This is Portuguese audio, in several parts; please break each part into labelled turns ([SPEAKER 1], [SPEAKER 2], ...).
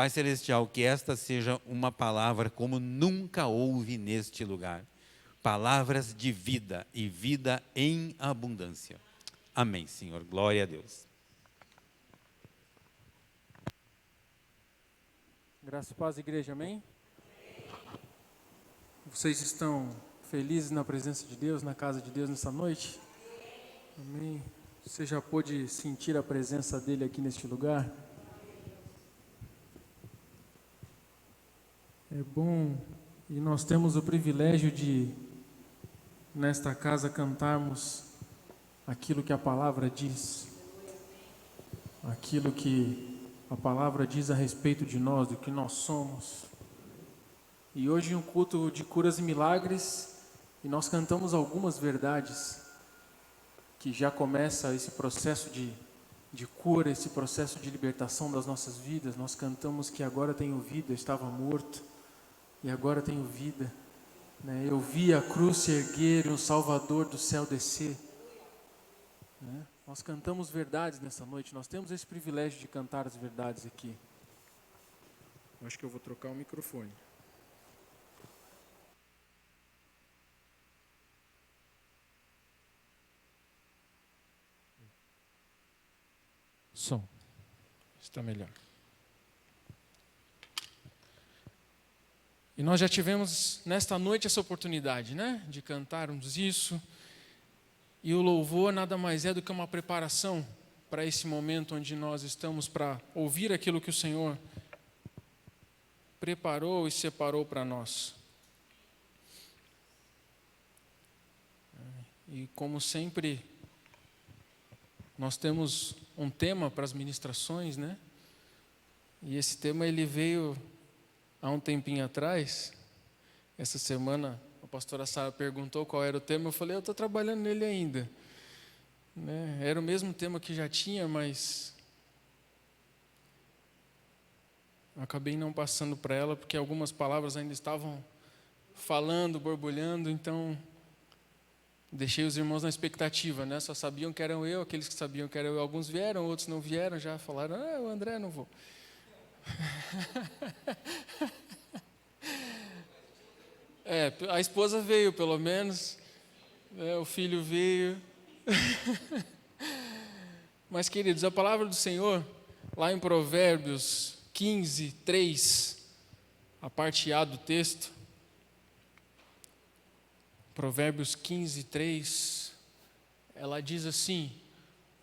[SPEAKER 1] Pai Celestial, que esta seja uma palavra como nunca houve neste lugar. Palavras de vida e vida em abundância. Amém, Senhor. Glória a Deus.
[SPEAKER 2] Graça e paz, igreja, amém? Vocês estão felizes na presença de Deus, na casa de Deus nessa noite? Amém? Você já pôde sentir a presença dele aqui neste lugar? É bom, e nós temos o privilégio de, nesta casa, cantarmos aquilo que a palavra diz, aquilo que a palavra diz a respeito de nós, do que nós somos. E hoje, um culto de curas e milagres, e nós cantamos algumas verdades, que já começa esse processo de cura, esse processo de libertação das nossas vidas. Nós cantamos que agora tenho vida, eu estava morto, e agora tenho vida. Né? Eu vi a cruz se erguer e o Salvador do céu descer. Né? Nós cantamos verdades nessa noite, nós temos esse privilégio de cantar as verdades aqui. Eu acho que eu vou trocar o microfone. Som. Está melhor. E nós já tivemos nesta noite essa oportunidade, né? De cantarmos isso. E o louvor nada mais é do que uma preparação para esse momento onde nós estamos para ouvir aquilo que o Senhor preparou e separou para nós. E como sempre, nós temos um tema para as ministrações, né? E esse tema ele veio há um tempinho atrás. Essa semana a pastora Sara perguntou qual era o tema, eu falei, eu estou trabalhando nele ainda. Né? Era o mesmo tema que já tinha, mas eu acabei não passando para ela, porque algumas palavras ainda estavam falando, borbulhando, então deixei os irmãos na expectativa, né? Só sabiam que eram eu, aqueles que sabiam que eram eu, alguns vieram, outros não vieram, já falaram, o André não vou. A esposa veio, pelo menos, o filho veio. Mas, queridos, a palavra do Senhor, lá em Provérbios 15, 3, a parte A do texto, Provérbios 15, 3, ela diz assim: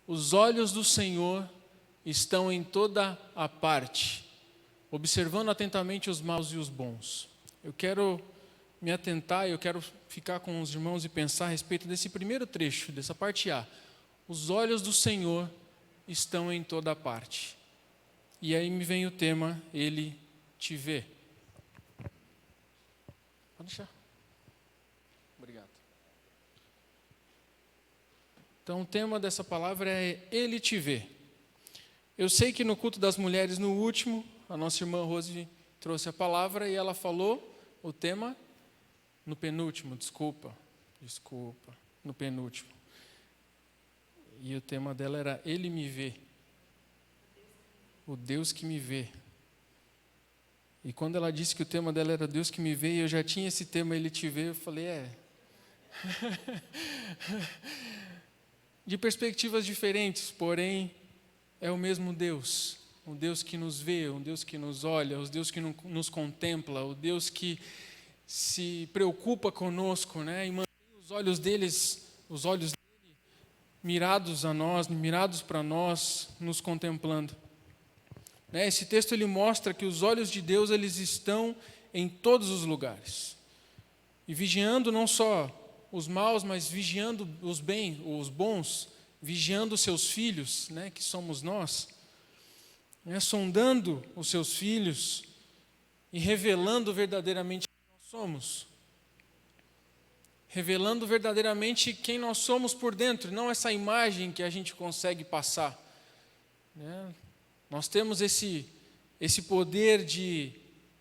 [SPEAKER 2] os olhos do Senhor estão em toda a parte, observando atentamente os maus e os bons. Eu quero me atentar, eu quero ficar com os irmãos e pensar a respeito desse primeiro trecho, dessa parte A. Os olhos do Senhor estão em toda a parte. E aí me vem o tema, Ele te vê. Pode deixar. Obrigado. Então o tema dessa palavra é Ele te vê. Eu sei que no culto das mulheres, no último, a nossa irmã Rose trouxe a palavra e ela falou o tema no penúltimo, desculpa, no penúltimo. E o tema dela era Ele me vê. O Deus que me vê. E quando ela disse que o tema dela era Deus que me vê, e eu já tinha esse tema Ele te vê, eu falei, de perspectivas diferentes, porém é o mesmo Deus. Um Deus que nos vê, um Deus que nos olha, um Deus que nos contempla, o Deus que se preocupa conosco, né? E mantém os olhos dele mirados a nós, mirados para nós, nos contemplando. Né? Esse texto ele mostra que os olhos de Deus eles estão em todos os lugares. E vigiando não só os maus, mas vigiando os bons, vigiando os seus filhos, né? Que somos nós. Né, sondando os seus filhos e revelando verdadeiramente quem nós somos. Revelando verdadeiramente quem nós somos por dentro, não essa imagem que a gente consegue passar. Né? Nós temos esse poder de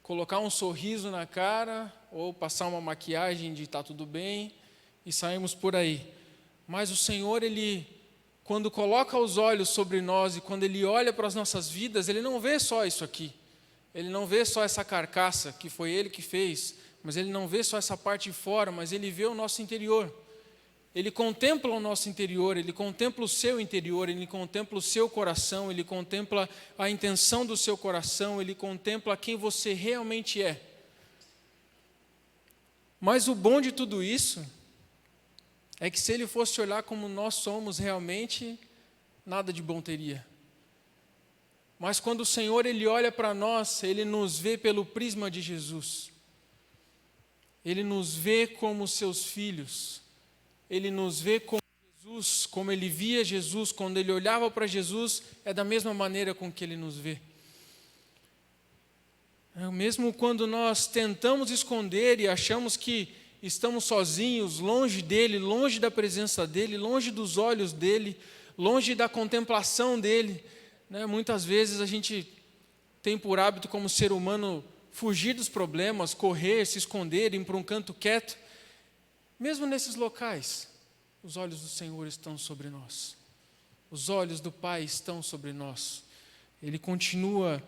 [SPEAKER 2] colocar um sorriso na cara ou passar uma maquiagem de tá tudo bem e sairmos por aí. Mas o Senhor, Ele, quando coloca os olhos sobre nós e quando Ele olha para as nossas vidas, Ele não vê só isso aqui. Ele não vê só essa carcaça que foi Ele que fez, mas Ele não vê só essa parte de fora, mas Ele vê o nosso interior. Ele contempla o nosso interior, Ele contempla o seu interior, Ele contempla o seu coração, Ele contempla a intenção do seu coração, Ele contempla quem você realmente é. Mas o bom de tudo isso é que se Ele fosse olhar como nós somos realmente, nada de bom teria. Mas quando o Senhor Ele olha para nós, Ele nos vê pelo prisma de Jesus. Ele nos vê como seus filhos. Ele nos vê como Jesus, como Ele via Jesus. Quando Ele olhava para Jesus, é da mesma maneira com que Ele nos vê. Mesmo quando nós tentamos esconder e achamos que estamos sozinhos, longe dEle, longe da presença dEle, longe dos olhos dEle, longe da contemplação dEle, muitas vezes a gente tem por hábito como ser humano fugir dos problemas, correr, se esconder, ir para um canto quieto. Mesmo nesses locais, os olhos do Senhor estão sobre nós. Os olhos do Pai estão sobre nós. Ele continua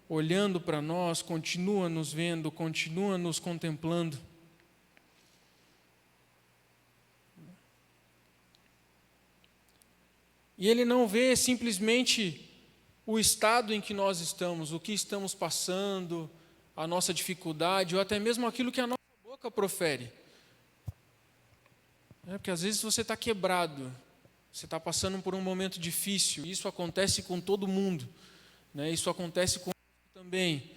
[SPEAKER 2] olhando para nós, continua nos vendo, continua nos contemplando. E Ele não vê simplesmente o estado em que nós estamos, o que estamos passando, a nossa dificuldade, ou até mesmo aquilo que a nossa boca profere. Porque às vezes você está quebrado, você está passando por um momento difícil, isso acontece com todo mundo, isso acontece com também,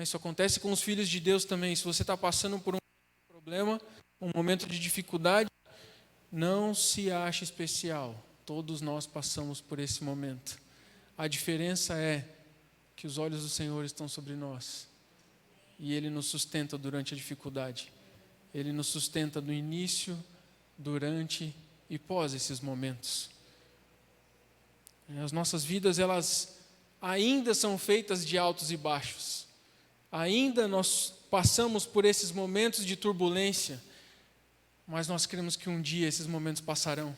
[SPEAKER 2] isso acontece com os filhos de Deus também. Se você está passando por um problema, um momento de dificuldade, não se ache especial, todos nós passamos por esse momento. A diferença é que os olhos do Senhor estão sobre nós e Ele nos sustenta durante a dificuldade. Ele nos sustenta no início, durante e pós esses momentos. As nossas vidas, elas ainda são feitas de altos e baixos. Ainda nós passamos por esses momentos de turbulência, mas nós cremos que um dia esses momentos passarão.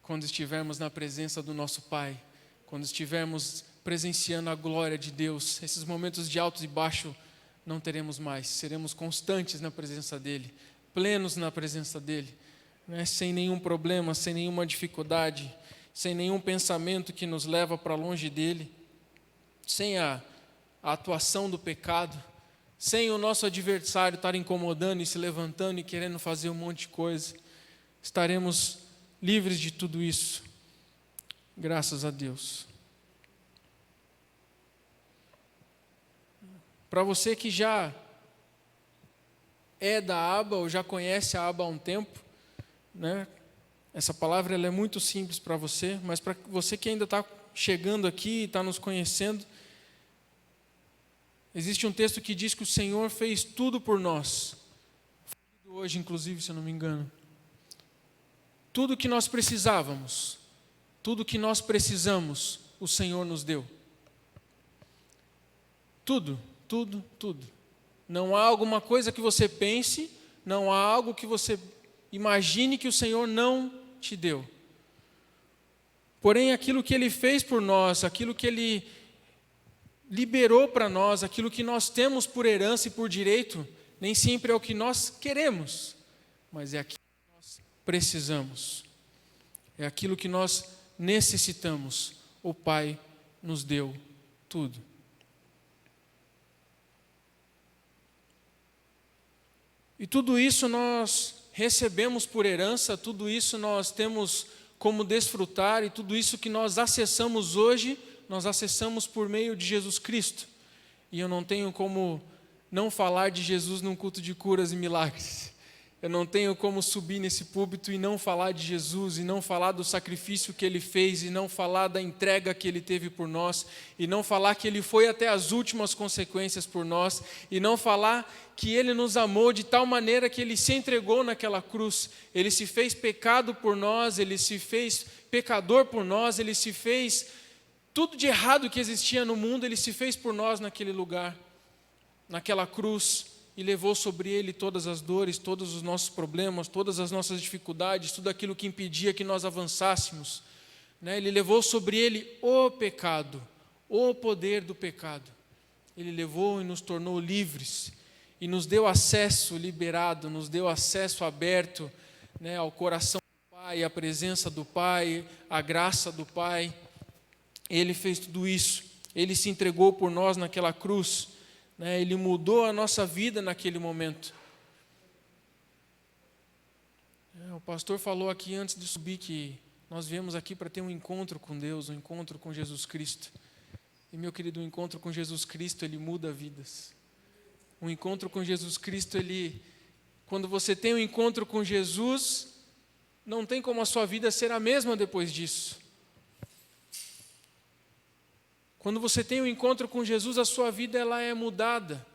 [SPEAKER 2] Quando estivermos na presença do nosso Pai, quando estivermos presenciando a glória de Deus, esses momentos de alto e baixo não teremos mais. Seremos constantes na presença dEle, plenos na presença dEle, sem nenhum problema, sem nenhuma dificuldade, sem nenhum pensamento que nos leva para longe dEle, sem a atuação do pecado, sem o nosso adversário estar incomodando e se levantando e querendo fazer um monte de coisa. Estaremos livres de tudo isso, graças a Deus. Para você que já é da aba ou já conhece a aba há um tempo, essa palavra ela é muito simples para você, mas para você que ainda está chegando aqui e está nos conhecendo, existe um texto que diz que o Senhor fez tudo por nós. Hoje, inclusive, se eu não me engano. Tudo que nós precisávamos, tudo que nós precisamos, o Senhor nos deu. Tudo, tudo, tudo. Não há alguma coisa que você pense, não há algo que você imagine que o Senhor não te deu. Porém, aquilo que Ele fez por nós, aquilo que Ele liberou para nós, aquilo que nós temos por herança e por direito, nem sempre é o que nós queremos, mas é aquilo que nós precisamos. É aquilo que nós necessitamos. O Pai nos deu tudo. E tudo isso nós recebemos por herança, tudo isso nós temos como desfrutar, e tudo isso que nós acessamos hoje, nós acessamos por meio de Jesus Cristo. E eu não tenho como não falar de Jesus num culto de curas e milagres. Eu não tenho como subir nesse púlpito e não falar de Jesus, e não falar do sacrifício que Ele fez, e não falar da entrega que Ele teve por nós, e não falar que Ele foi até as últimas consequências por nós, e não falar que Ele nos amou de tal maneira que Ele se entregou naquela cruz. Ele se fez pecado por nós, Ele se fez pecador por nós, Ele se fez tudo de errado que existia no mundo, Ele se fez por nós naquele lugar, naquela cruz, e levou sobre Ele todas as dores, todos os nossos problemas, todas as nossas dificuldades, tudo aquilo que impedia que nós avançássemos. Ele levou sobre Ele o pecado, o poder do pecado. Ele levou e nos tornou livres, e nos deu acesso liberado, nos deu acesso aberto, né, ao coração do Pai, à presença do Pai, à graça do Pai. Ele fez tudo isso, Ele se entregou por nós naquela cruz, né, Ele mudou a nossa vida naquele momento. O pastor falou aqui antes de subir que nós viemos aqui para ter um encontro com Deus, um encontro com Jesus Cristo. E, meu querido, o encontro com Jesus Cristo, ele muda vidas. O encontro com Jesus Cristo, quando você tem um encontro com Jesus, não tem como a sua vida ser a mesma depois disso. Quando você tem um encontro com Jesus, a sua vida ela é mudada.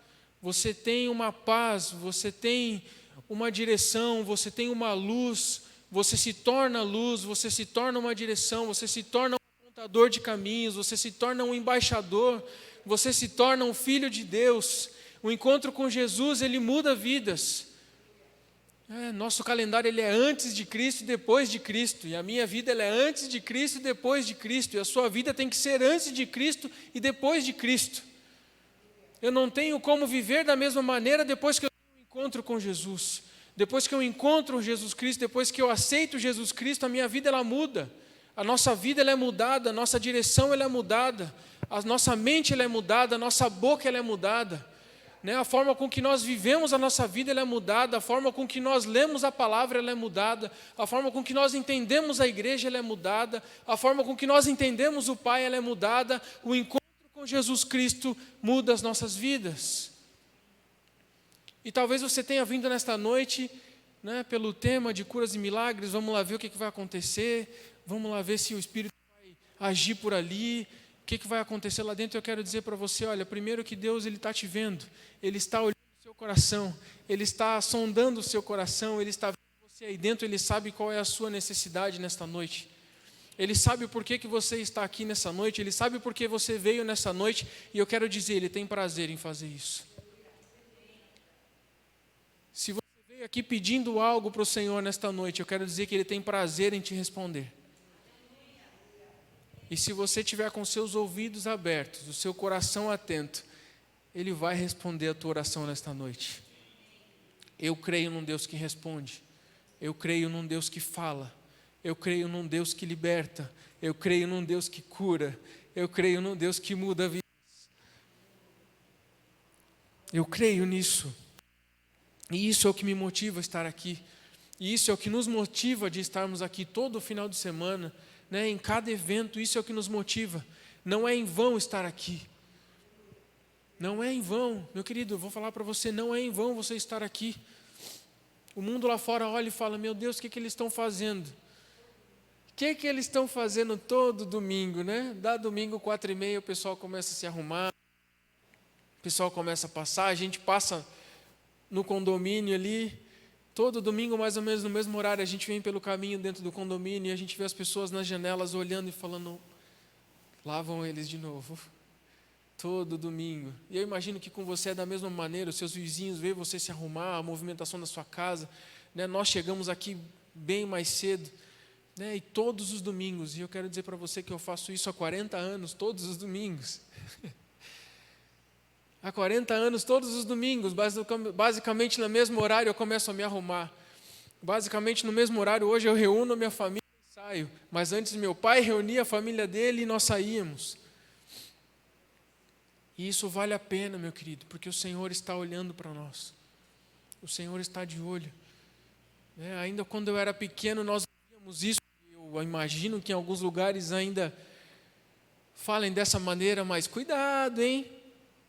[SPEAKER 2] Você tem uma paz, você tem uma direção, você tem uma luz, você se torna luz, você se torna uma direção, você se torna um apontador de caminhos, você se torna um embaixador, você se torna um filho de Deus. O encontro com Jesus, ele muda vidas. Nosso calendário ele é antes de Cristo e depois de Cristo, e a minha vida ela é antes de Cristo e depois de Cristo, e a sua vida tem que ser antes de Cristo e depois de Cristo. Eu não tenho como viver da mesma maneira depois que eu tenho um encontro com Jesus. Depois que eu encontro Jesus Cristo, depois que eu aceito Jesus Cristo, a minha vida ela muda. A nossa vida ela é mudada, a nossa direção ela é mudada, a nossa mente ela é mudada, a nossa boca ela é mudada. A forma com que nós vivemos a nossa vida ela é mudada, a forma com que nós lemos a palavra ela é mudada, a forma com que nós entendemos a igreja ela é mudada, a forma com que nós entendemos o Pai ela é mudada. O encontro com Jesus Cristo muda as nossas vidas. E talvez você tenha vindo nesta noite, pelo tema de curas e milagres. Vamos lá ver o que vai acontecer, vamos lá ver se o Espírito vai agir por ali, o que vai acontecer lá dentro. Eu quero dizer para você, olha, primeiro que Deus ele está te vendo, Ele está olhando o seu coração, Ele está sondando o seu coração, Ele está vendo você aí dentro, Ele sabe qual é a sua necessidade nesta noite. Ele sabe por que você está aqui nessa noite, Ele sabe por que você veio nessa noite, e eu quero dizer, Ele tem prazer em fazer isso. Se você veio aqui pedindo algo para o Senhor nesta noite, eu quero dizer que Ele tem prazer em te responder. E se você tiver com seus ouvidos abertos, o seu coração atento, Ele vai responder a tua oração nesta noite. Eu creio num Deus que responde. Eu creio num Deus que fala. Eu creio num Deus que liberta. Eu creio num Deus que cura. Eu creio num Deus que muda vidas. Eu creio nisso. E isso é o que me motiva a estar aqui. E isso é o que nos motiva de estarmos aqui todo final de semana, em cada evento. Isso é o que nos motiva. Não é em vão estar aqui. Não é em vão. Meu querido, eu vou falar para você, não é em vão você estar aqui. O mundo lá fora olha e fala, meu Deus, o que eles estão fazendo? O que eles estão fazendo todo domingo, Dá domingo 4h30, o pessoal começa a se arrumar, o pessoal começa a passar, a gente passa no condomínio ali, todo domingo mais ou menos no mesmo horário, a gente vem pelo caminho dentro do condomínio e a gente vê as pessoas nas janelas olhando e falando, lá vão eles de novo, todo domingo. E eu imagino que com você é da mesma maneira, os seus vizinhos veem você se arrumar, a movimentação da sua casa, nós chegamos aqui bem mais cedo, e todos os domingos, e eu quero dizer para você que eu faço isso há 40 anos, todos os domingos. Há 40 anos, todos os domingos, basicamente no mesmo horário eu começo a me arrumar. Basicamente no mesmo horário, hoje eu reúno a minha família e saio. Mas antes meu pai reunia a família dele e nós saíamos. E isso vale a pena, meu querido, porque o Senhor está olhando para nós. O Senhor está de olho. Ainda quando eu era pequeno, nós víamos isso. Eu imagino que em alguns lugares ainda falem dessa maneira, mas cuidado, hein?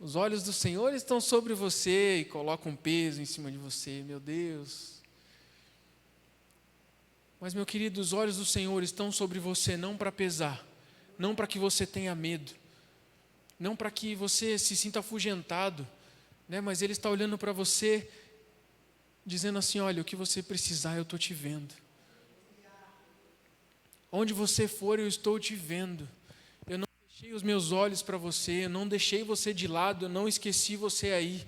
[SPEAKER 2] Os olhos do Senhor estão sobre você e colocam um peso em cima de você, meu Deus. Mas, meu querido, os olhos do Senhor estão sobre você não para pesar, não para que você tenha medo, não para que você se sinta afugentado, mas Ele está olhando para você, dizendo assim, olha, o que você precisar, eu estou te vendo. Onde você for, eu estou te vendo. Deixei os meus olhos para você, eu não deixei você de lado, eu não esqueci você aí.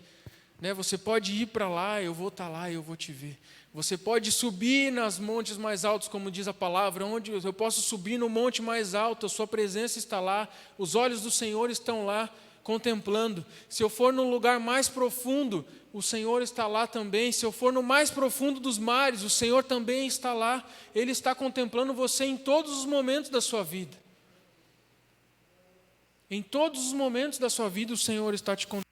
[SPEAKER 2] Você pode ir para lá, eu vou estar lá, eu vou te ver. Você pode subir nas montes mais altos, como diz a palavra, onde eu posso subir no monte mais alto, a sua presença está lá, os olhos do Senhor estão lá, contemplando. Se eu for no lugar mais profundo, o Senhor está lá também. Se eu for no mais profundo dos mares, o Senhor também está lá. Ele está contemplando você em todos os momentos da sua vida. Em todos os momentos da sua vida, o Senhor está te contemplando.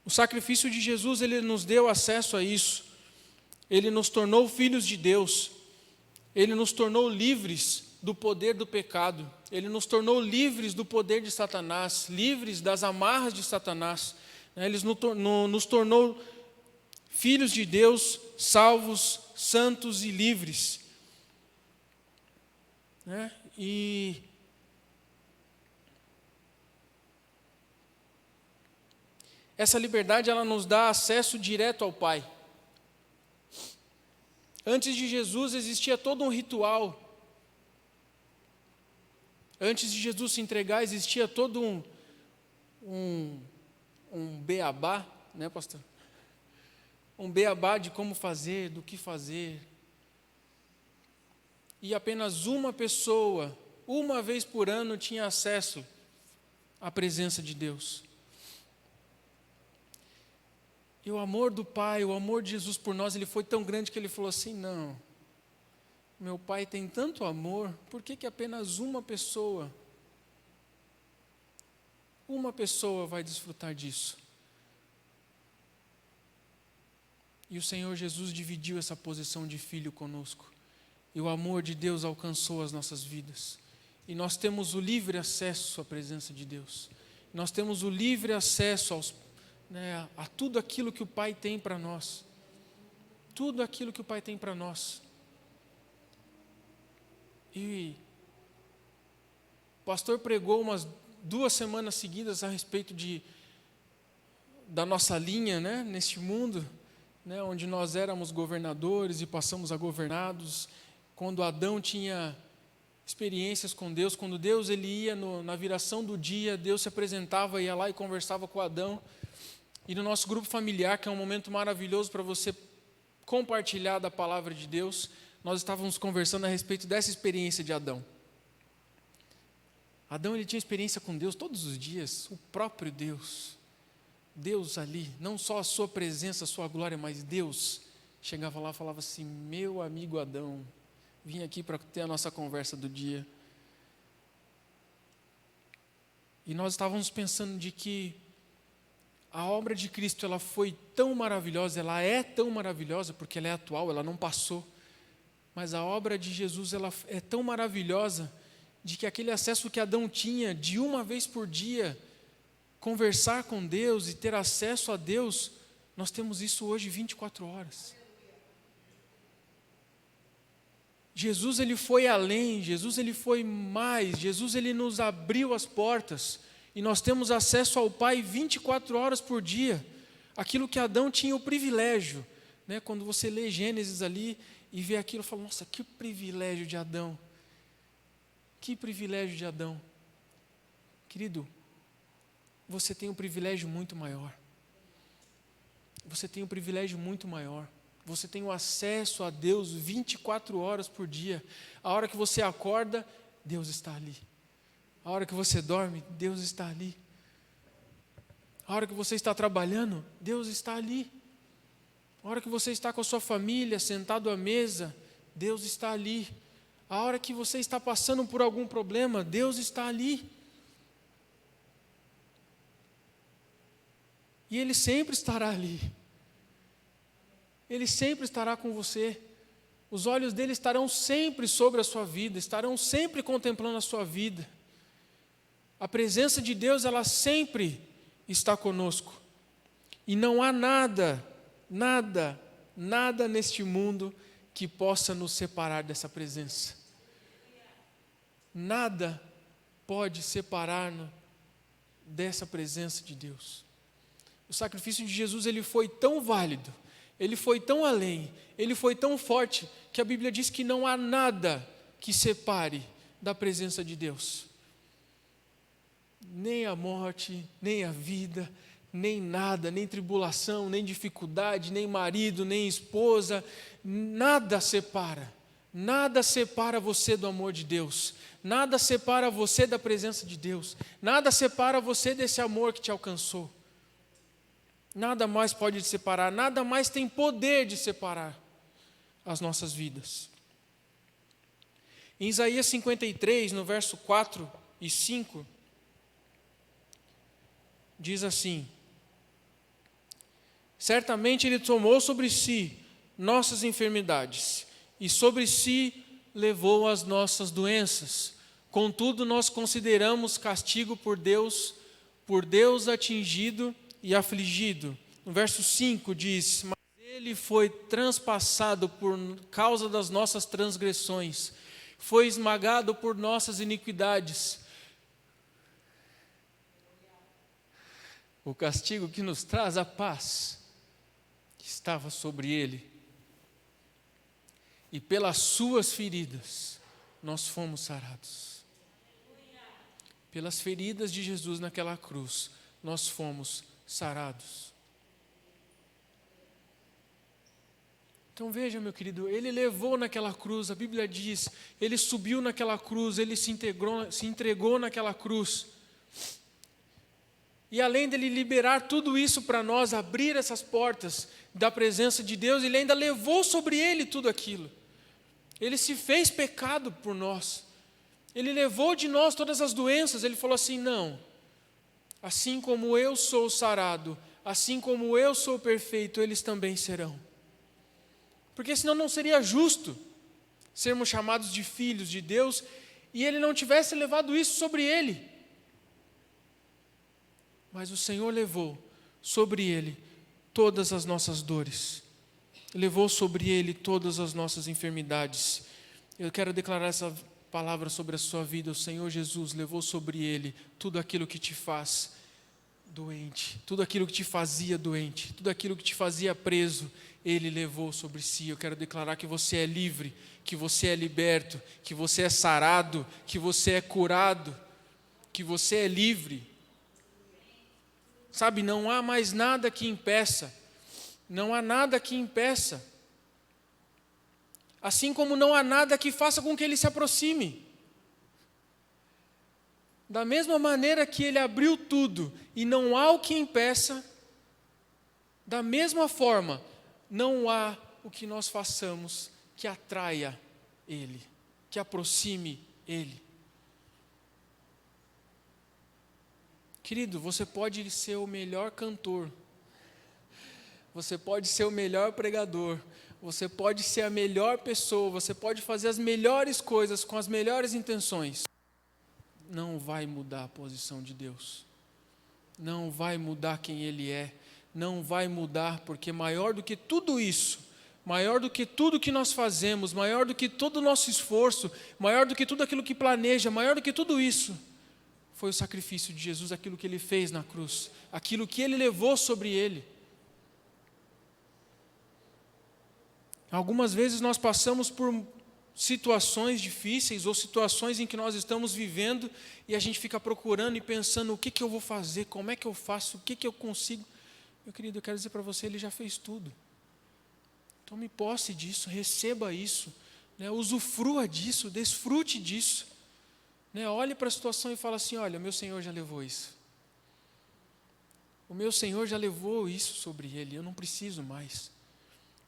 [SPEAKER 2] O sacrifício de Jesus, ele nos deu acesso a isso. Ele nos tornou filhos de Deus. Ele nos tornou livres do poder do pecado. Ele nos tornou livres do poder de Satanás, livres das amarras de Satanás. Ele nos tornou filhos de Deus, salvos, santos e livres. E essa liberdade, ela nos dá acesso direto ao Pai. Antes de Jesus existia todo um ritual. Antes de Jesus se entregar, existia todo um beabá, né, pastor? Um beabá de como fazer, do que fazer. E apenas uma pessoa, uma vez por ano, tinha acesso à presença de Deus. E o amor do Pai, o amor de Jesus por nós, ele foi tão grande que ele falou assim: não, meu Pai tem tanto amor, por que apenas uma pessoa vai desfrutar disso? E o Senhor Jesus dividiu essa posição de filho conosco. E o amor de Deus alcançou as nossas vidas. E nós temos o livre acesso à presença de Deus. Nós temos o livre acesso a tudo aquilo que o Pai tem para nós. Tudo aquilo que o Pai tem para nós. E o pastor pregou umas 2 semanas seguidas a respeito da nossa linha, neste mundo, onde nós éramos governadores e passamos a governados. Quando Adão tinha experiências com Deus, quando Deus ele ia na viração do dia, Deus se apresentava, ia lá e conversava com Adão. E no nosso grupo familiar, que é um momento maravilhoso para você compartilhar da palavra de Deus, nós estávamos conversando a respeito dessa experiência de Adão. Adão ele tinha experiência com Deus todos os dias, o próprio Deus. Deus ali, não só a sua presença, a sua glória, mas Deus chegava lá e falava assim: meu amigo Adão, vim aqui para ter a nossa conversa do dia. E nós estávamos pensando de que a obra de Cristo, ela foi tão maravilhosa, ela é tão maravilhosa, porque ela é atual, ela não passou. Mas a obra de Jesus, ela é tão maravilhosa, de que aquele acesso que Adão tinha, de uma vez por dia, conversar com Deus e ter acesso a Deus, nós temos isso hoje 24 horas. Jesus ele foi além, Jesus ele foi mais, Jesus ele nos abriu as portas. E nós temos acesso ao Pai 24 horas por dia. Aquilo que Adão tinha o privilégio. Quando você lê Gênesis ali e vê aquilo, fala: nossa, que privilégio de Adão. Que privilégio de Adão. Querido, você tem um privilégio muito maior. Você tem um privilégio muito maior. Você tem o acesso a Deus 24 horas por dia. A hora que você acorda, Deus está ali. A hora que você dorme, Deus está ali. A hora que você está trabalhando, Deus está ali. A hora que você está com a sua família, sentado à mesa, Deus está ali. A hora que você está passando por algum problema, Deus está ali. E Ele sempre estará ali. Ele sempre estará com você. Os olhos dele estarão sempre sobre a sua vida, estarão sempre contemplando a sua vida. A presença de Deus, ela sempre está conosco. E não há nada neste mundo que possa nos separar dessa presença. Nada pode separar-nos dessa presença de Deus. O sacrifício de Jesus, ele foi tão válido, ele foi tão além, ele foi tão forte, que a Bíblia diz que não há nada que separe da presença de Deus. Nem a morte, nem a vida, nem nada, nem tribulação, nem dificuldade, nem marido, nem esposa, nada separa. Nada separa você do amor de Deus. Nada separa você da presença de Deus. Nada separa você desse amor que te alcançou. Nada mais pode te separar, nada mais tem poder de separar as nossas vidas. Em Isaías 53, no verso 4 e 5, diz assim: certamente Ele tomou sobre si nossas enfermidades, e sobre si levou as nossas doenças. Contudo, nós consideramos castigo por Deus atingido e afligido. No verso 5 diz: mas Ele foi transpassado por causa das nossas transgressões, foi esmagado por nossas iniquidades. O castigo que nos traz a paz estava sobre Ele, e pelas suas feridas nós fomos sarados. Pelas feridas de Jesus naquela cruz, nós fomos sarados. Então veja, meu querido, Ele levou naquela cruz, a Bíblia diz, Ele subiu naquela cruz, Ele se entregou naquela cruz. E além dele liberar tudo isso para nós, abrir essas portas da presença de Deus, Ele ainda levou sobre Ele tudo aquilo. Ele se fez pecado por nós. Ele levou de nós todas as doenças. Ele falou assim: não, assim como eu sou sarado, assim como eu sou perfeito, eles também serão. Porque senão não seria justo sermos chamados de filhos de Deus e Ele não tivesse levado isso sobre Ele. Mas o Senhor levou sobre Ele todas as nossas dores, levou sobre Ele todas as nossas enfermidades. Eu quero declarar essa palavra sobre a sua vida. O Senhor Jesus levou sobre Ele tudo aquilo que te faz doente, tudo aquilo que te fazia doente, tudo aquilo que te fazia preso, Ele levou sobre si. Eu quero declarar que você é livre, que você é liberto, que você é sarado, que você é curado, que você é livre. Sabe, não há mais nada que impeça, não há nada que impeça, assim como não há nada que faça com que Ele se aproxime. Da mesma maneira que Ele abriu tudo e não há o que impeça, da mesma forma, não há o que nós façamos que atraia Ele, que aproxime Ele. Querido, você pode ser o melhor cantor, você pode ser o melhor pregador, você pode ser a melhor pessoa, você pode fazer as melhores coisas com as melhores intenções. Não vai mudar a posição de Deus, não vai mudar quem Ele é, não vai mudar, porque maior do que tudo isso, maior do que tudo que nós fazemos, maior do que todo o nosso esforço, maior do que tudo aquilo que planeja, maior do que tudo isso, foi o sacrifício de Jesus, aquilo que Ele fez na cruz, aquilo que Ele levou sobre Ele. Algumas vezes nós passamos por situações difíceis ou situações em que nós estamos vivendo e a gente fica procurando e pensando: o que eu vou fazer, como é que eu faço, o que eu consigo. Meu querido, eu quero dizer para você, Ele já fez tudo. Tome posse disso, receba isso, né? Usufrua disso, desfrute disso, né? Olhe para a situação e fala assim: olha, o meu Senhor já levou isso. O meu Senhor já levou isso sobre Ele, eu não preciso mais.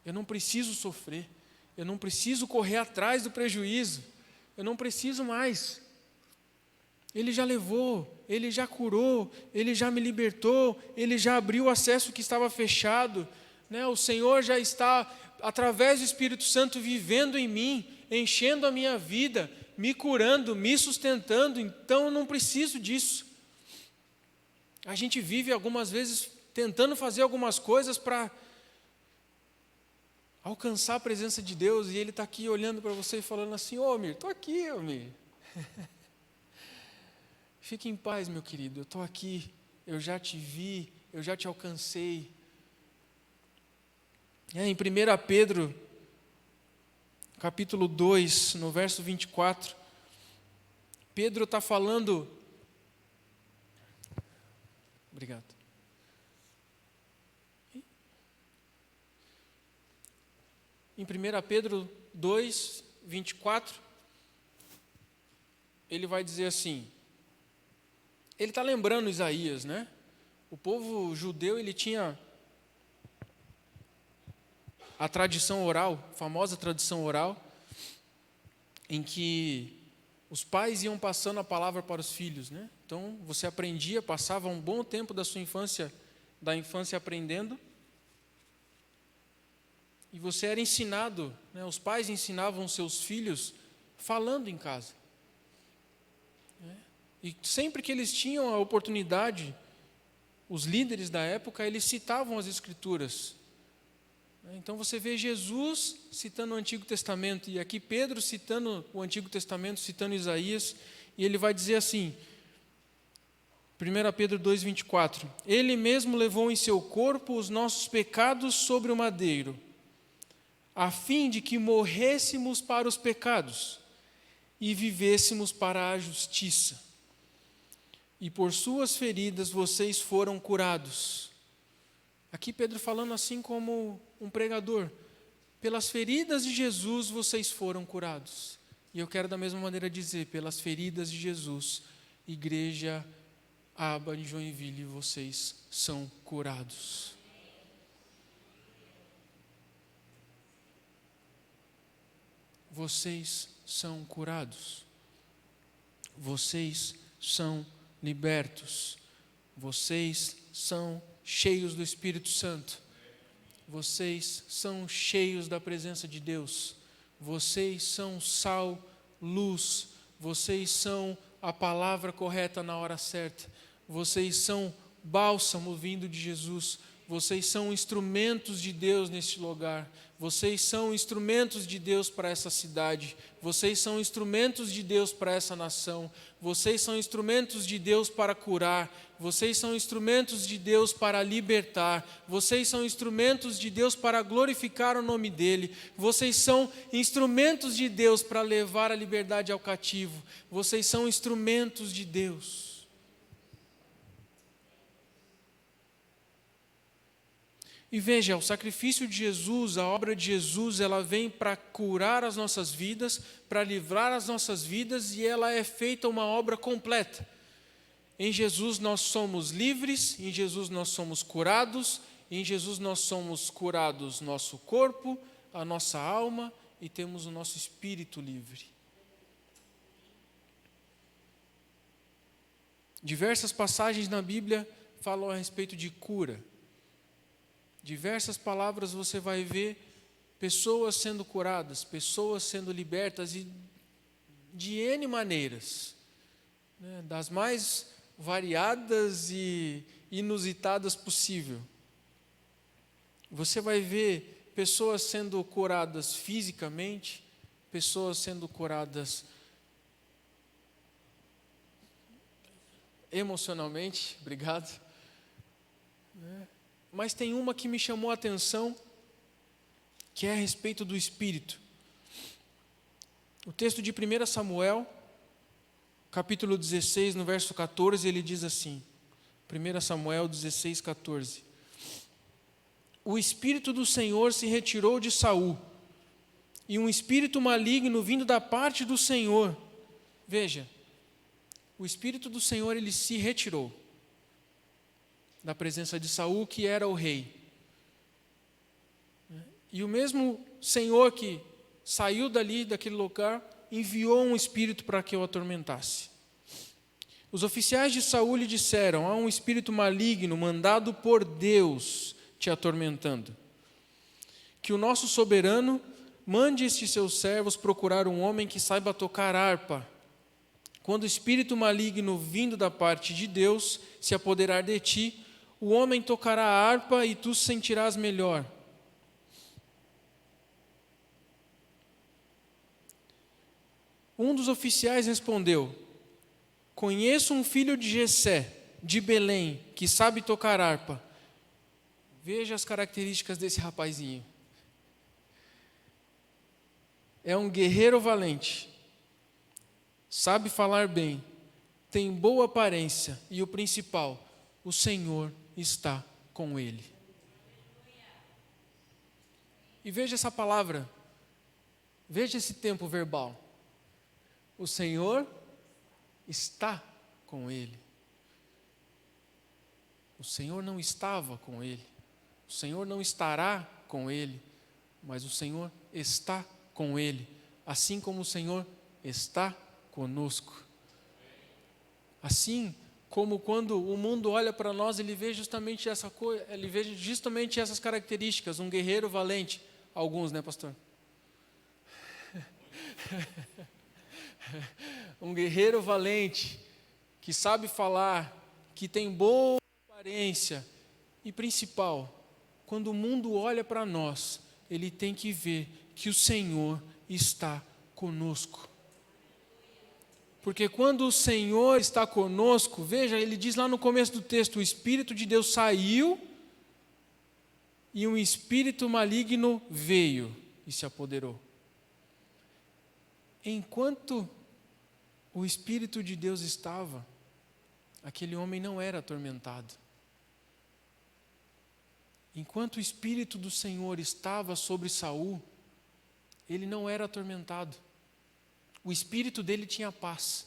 [SPEAKER 2] Eu não preciso sofrer, eu não preciso correr atrás do prejuízo, eu não preciso mais. Ele já levou, Ele já curou, Ele já me libertou, Ele já abriu o acesso que estava fechado, né? O Senhor já está, através do Espírito Santo, vivendo em mim, enchendo a minha vida, me curando, me sustentando, então eu não preciso disso. A gente vive algumas vezes tentando fazer algumas coisas para alcançar a presença de Deus, e Ele está aqui olhando para você e falando assim: ô Mir, estou aqui, ô Mir. Fique em paz, meu querido, eu estou aqui, eu já te vi, eu já te alcancei. Em 1 Pedro, capítulo 2, no verso 24, Pedro está falando... Obrigado. em 1 Pedro 2, 24, ele vai dizer assim, ele está lembrando Isaías, né? O povo judeu, ele tinha a tradição oral, a famosa tradição oral, em que os pais iam passando a palavra para os filhos, né? Então, você aprendia, passava um bom tempo da sua infância, aprendendo, e você era ensinado, né? Os pais ensinavam seus filhos falando em casa. Né? E sempre que eles tinham a oportunidade, os líderes da época, eles citavam as Escrituras. Então você vê Jesus citando o Antigo Testamento, e aqui Pedro citando o Antigo Testamento, citando Isaías, e ele vai dizer assim, 1 Pedro 2,24, Ele mesmo levou em seu corpo os nossos pecados sobre o madeiro, a fim de que morrêssemos para os pecados e vivêssemos para a justiça. E por suas feridas vocês foram curados. Aqui Pedro falando assim como um pregador, pelas feridas de Jesus vocês foram curados. E eu quero da mesma maneira dizer, pelas feridas de Jesus, Igreja Aba de Joinville, vocês são curados. Vocês são curados. Vocês são libertos. Vocês são cheios do Espírito Santo. Vocês são cheios da presença de Deus. Vocês são sal, luz. Vocês são a palavra correta na hora certa. Vocês são bálsamo vindo de Jesus. Vocês são instrumentos de Deus neste lugar. Vocês são instrumentos de Deus para essa cidade. Vocês são instrumentos de Deus para essa nação. Vocês são instrumentos de Deus para curar. Vocês são instrumentos de Deus para libertar. Vocês são instrumentos de Deus para glorificar o nome dEle. Vocês são instrumentos de Deus para levar a liberdade ao cativo. Vocês são instrumentos de Deus. E veja, o sacrifício de Jesus, a obra de Jesus, ela vem para curar as nossas vidas, para livrar as nossas vidas, e ela é feita uma obra completa. Em Jesus nós somos livres, em Jesus nós somos curados, em Jesus nós somos curados nosso corpo, a nossa alma, e temos o nosso espírito livre. Diversas passagens na Bíblia falam a respeito de cura. Diversas palavras você vai ver pessoas sendo curadas, pessoas sendo libertas, e de N maneiras, né, das mais variadas e inusitadas possível. Você vai ver pessoas sendo curadas fisicamente, pessoas sendo curadas emocionalmente, obrigado, né? Mas tem uma que me chamou a atenção, que é a respeito do Espírito. O texto de 1 Samuel, capítulo 16, no verso 14, ele diz assim, 1 Samuel 16, 14. O Espírito do Senhor se retirou de Saul, e um espírito maligno vindo da parte do Senhor. Veja, o Espírito do Senhor, ele se retirou da presença de Saul, que era o rei. E o mesmo Senhor que saiu dali, daquele lugar, enviou um espírito para que o atormentasse. Os oficiais de Saul lhe disseram, há um espírito maligno mandado por Deus te atormentando. Que o nosso soberano mande estes seus servos procurar um homem que saiba tocar harpa. Quando o espírito maligno vindo da parte de Deus se apoderar de ti, o homem tocará a harpa e tu sentirás melhor. Um dos oficiais respondeu, conheço um filho de Jessé, de Belém, que sabe tocar harpa. Veja as características desse rapazinho. É um guerreiro valente, sabe falar bem, tem boa aparência e o principal, o Senhor está com ele. E veja essa palavra, veja esse tempo verbal. O Senhor está com ele. O Senhor não estava com ele. O Senhor não estará com ele. Mas o Senhor está com ele. Assim como o Senhor está conosco. Assim como quando o mundo olha para nós, ele vê justamente essa coisa, ele vê justamente essas características, um guerreiro valente, alguns, né, pastor? Um guerreiro valente, que sabe falar, que tem boa aparência, e principal, quando o mundo olha para nós, ele tem que ver que o Senhor está conosco. Porque quando o Senhor está conosco, veja, ele diz lá no começo do texto, o Espírito de Deus saiu e um espírito maligno veio e se apoderou. Enquanto o Espírito de Deus estava, aquele homem não era atormentado. Enquanto o Espírito do Senhor estava sobre Saul, ele não era atormentado. O espírito dele tinha paz.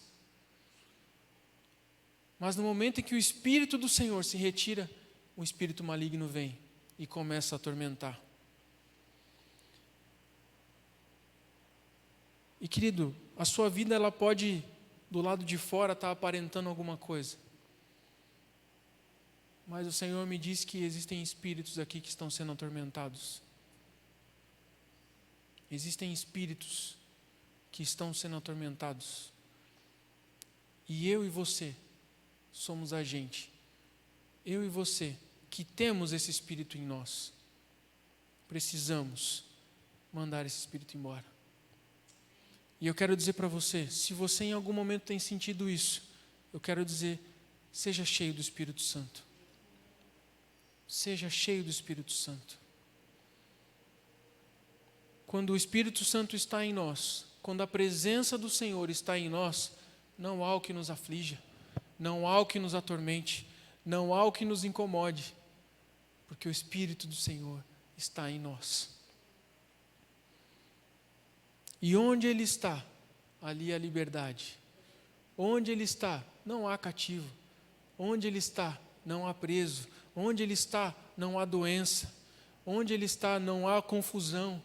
[SPEAKER 2] Mas no momento em que o Espírito do Senhor se retira, o espírito maligno vem e começa a atormentar. E querido, a sua vida ela pode, do lado de fora, estar aparentando alguma coisa. Mas o Senhor me diz que existem espíritos aqui que estão sendo atormentados. Existem espíritos que estão sendo atormentados. E eu e você somos a gente. Eu e você que temos esse espírito em nós. Precisamos mandar esse espírito embora. E eu quero dizer para você, se você em algum momento tem sentido isso, eu quero dizer, seja cheio do Espírito Santo. Seja cheio do Espírito Santo. Quando o Espírito Santo está em nós, quando a presença do Senhor está em nós, não há o que nos aflija, não há o que nos atormente, não há o que nos incomode, porque o Espírito do Senhor está em nós. E onde Ele está, ali há liberdade. Onde Ele está, não há cativo. Onde Ele está, não há preso. Onde Ele está, não há doença. Onde Ele está, não há confusão.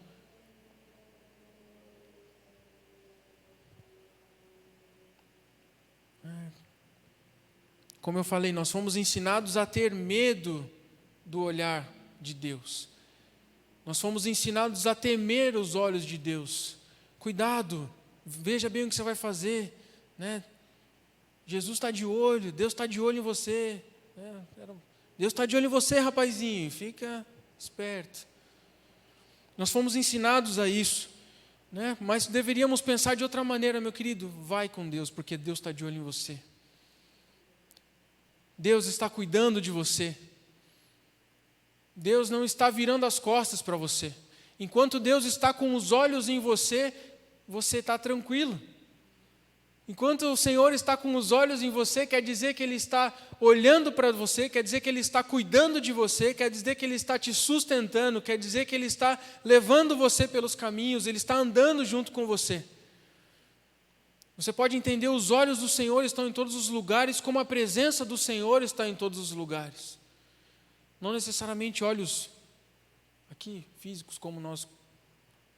[SPEAKER 2] Como eu falei, nós fomos ensinados a ter medo do olhar de Deus. Nós fomos ensinados a temer os olhos de Deus. Cuidado, veja bem o que você vai fazer, né? Jesus está de olho, Deus está de olho em você, né? Deus está de olho em você, rapazinho, fica esperto. Nós fomos ensinados a isso, né? Mas deveríamos pensar de outra maneira, meu querido. Vai com Deus, porque Deus está de olho em você. Deus está cuidando de você. Deus não está virando as costas para você. Enquanto Deus está com os olhos em você, você está tranquilo. Enquanto o Senhor está com os olhos em você, quer dizer que Ele está olhando para você, quer dizer que Ele está cuidando de você, quer dizer que Ele está te sustentando, quer dizer que Ele está levando você pelos caminhos, Ele está andando junto com você. Você pode entender, os olhos do Senhor estão em todos os lugares, como a presença do Senhor está em todos os lugares. Não necessariamente olhos aqui, físicos, como nós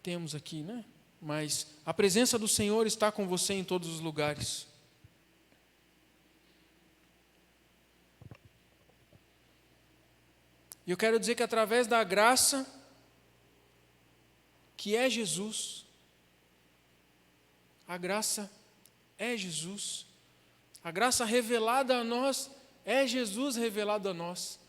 [SPEAKER 2] temos aqui, né? Mas a presença do Senhor está com você em todos os lugares. E eu quero dizer que através da graça, que é Jesus, a graça é Jesus, a graça revelada a nós é Jesus revelado a nós.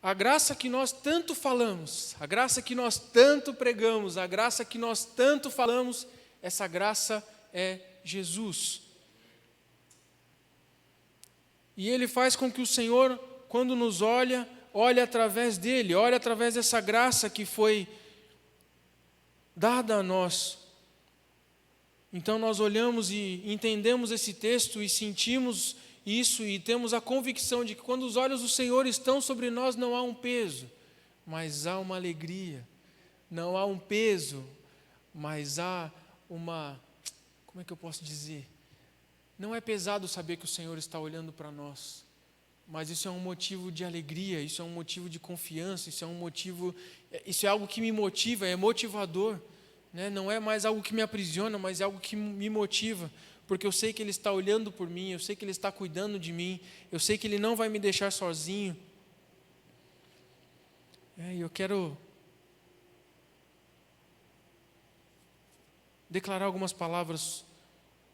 [SPEAKER 2] A graça que nós tanto falamos, a graça que nós tanto pregamos, a graça que nós tanto falamos, essa graça é Jesus. E Ele faz com que o Senhor, quando nos olha, olhe através dEle, olhe através dessa graça que foi dada a nós. Então nós olhamos e entendemos esse texto e sentimos isso e temos a convicção de que quando os olhos do Senhor estão sobre nós não há um peso, mas há uma alegria, não há um peso, mas há uma, como é que eu posso dizer? Não é pesado saber que o Senhor está olhando para nós, mas isso é um motivo de alegria, isso é um motivo de confiança, isso é algo que me motiva, é motivador, né? Não é mais algo que me aprisiona, mas é algo que me motiva, porque eu sei que Ele está olhando por mim, eu sei que Ele está cuidando de mim, eu sei que Ele não vai me deixar sozinho. Eu quero declarar algumas palavras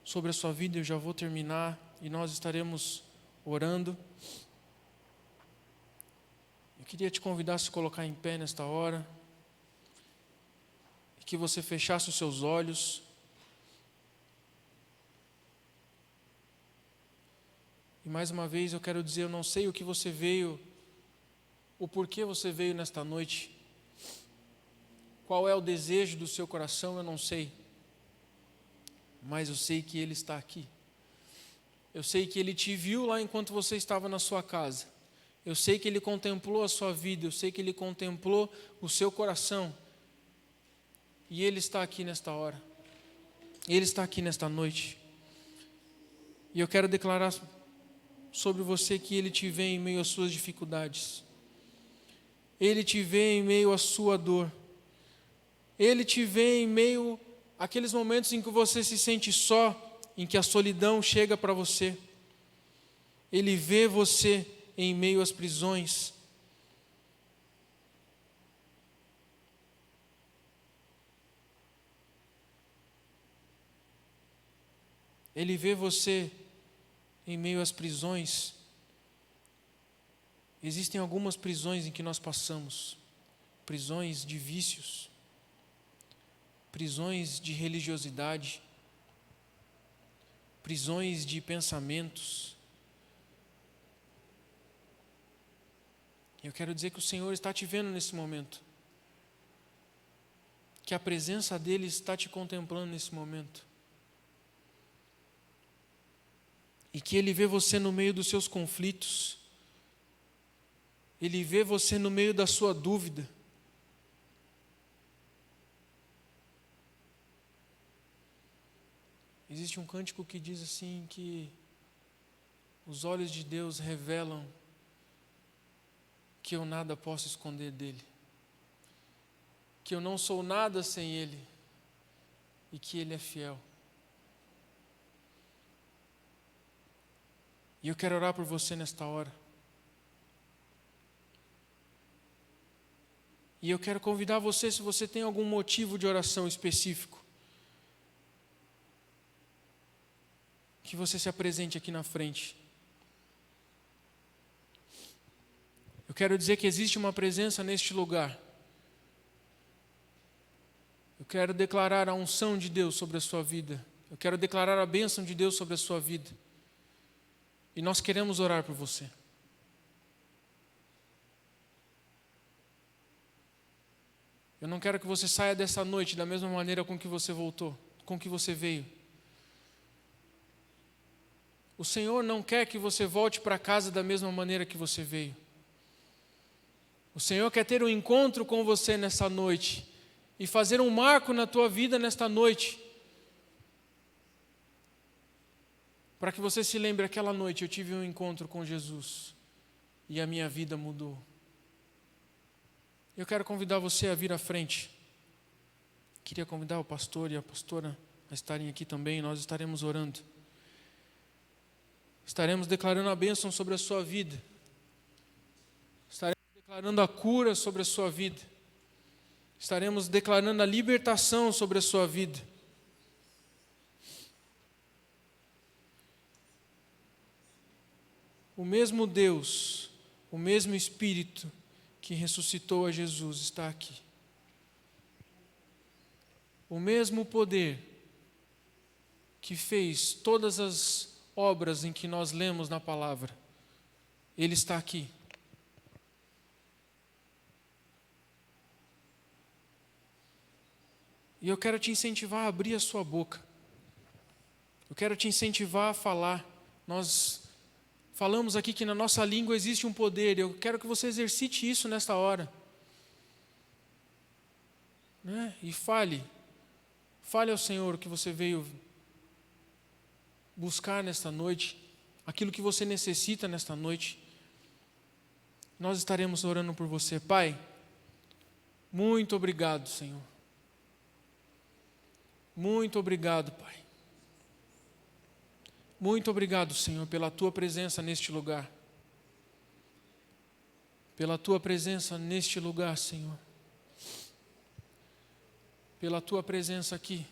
[SPEAKER 2] sobre a sua vida, eu já vou terminar e nós estaremos orando. Eu queria te convidar a se colocar em pé nesta hora, e que você fechasse os seus olhos. E mais uma vez eu quero dizer, eu não sei o que você veio, o porquê você veio nesta noite, qual é o desejo do seu coração, eu não sei, mas eu sei que Ele está aqui. Eu sei que Ele te viu lá enquanto você estava na sua casa. Eu sei que Ele contemplou a sua vida, eu sei que Ele contemplou o seu coração. E Ele está aqui nesta hora. Ele está aqui nesta noite. E eu quero declarar sobre você que Ele te vê em meio às suas dificuldades. Ele te vê em meio à sua dor. Ele te vê em meio àqueles momentos em que você se sente só, em que a solidão chega para você. Ele vê você em meio às prisões. Ele vê você em meio às prisões. Existem algumas prisões em que nós passamos, prisões de vícios, prisões de religiosidade, prisões de pensamentos. Eu quero dizer que o Senhor está te vendo nesse momento, que a presença dEle está te contemplando nesse momento, e que Ele vê você no meio dos seus conflitos, Ele vê você no meio da sua dúvida. Existe um cântico que diz assim que os olhos de Deus revelam que eu nada posso esconder dEle, que eu não sou nada sem Ele e que Ele é fiel. E eu quero orar por você nesta hora. E eu quero convidar você, se você tem algum motivo de oração específico, que você se apresente aqui na frente. Eu quero dizer que existe uma presença neste lugar. Eu quero declarar a unção de Deus sobre a sua vida. Eu quero declarar a bênção de Deus sobre a sua vida. E nós queremos orar por você. Eu não quero que você saia dessa noite da mesma maneira com que você voltou, com que você veio. O Senhor não quer que você volte para casa da mesma maneira que você veio. O Senhor quer ter um encontro com você nessa noite e fazer um marco na tua vida nesta noite, para que você se lembre, aquela noite eu tive um encontro com Jesus e a minha vida mudou. Eu quero convidar você a vir à frente. Queria convidar o pastor e a pastora a estarem aqui também. Nós estaremos orando. Estaremos declarando a bênção sobre a sua vida. Estaremos declarando a cura sobre a sua vida. Estaremos declarando a libertação sobre a sua vida. O mesmo Deus, o mesmo Espírito que ressuscitou a Jesus está aqui. O mesmo poder que fez todas as obras em que nós lemos na palavra, Ele está aqui. E eu quero te incentivar a abrir a sua boca. Eu quero te incentivar a falar. Nós falamos aqui que na nossa língua existe um poder. Eu quero que você exercite isso nesta hora. né? E fale ao Senhor o que você veio buscar nesta noite, aquilo que você necessita nesta noite. Nós estaremos orando por você. Pai, muito obrigado, Senhor. Muito obrigado, Pai. Muito obrigado, Senhor, pela Tua presença neste lugar. Pela Tua presença neste lugar, Senhor. Pela Tua presença aqui.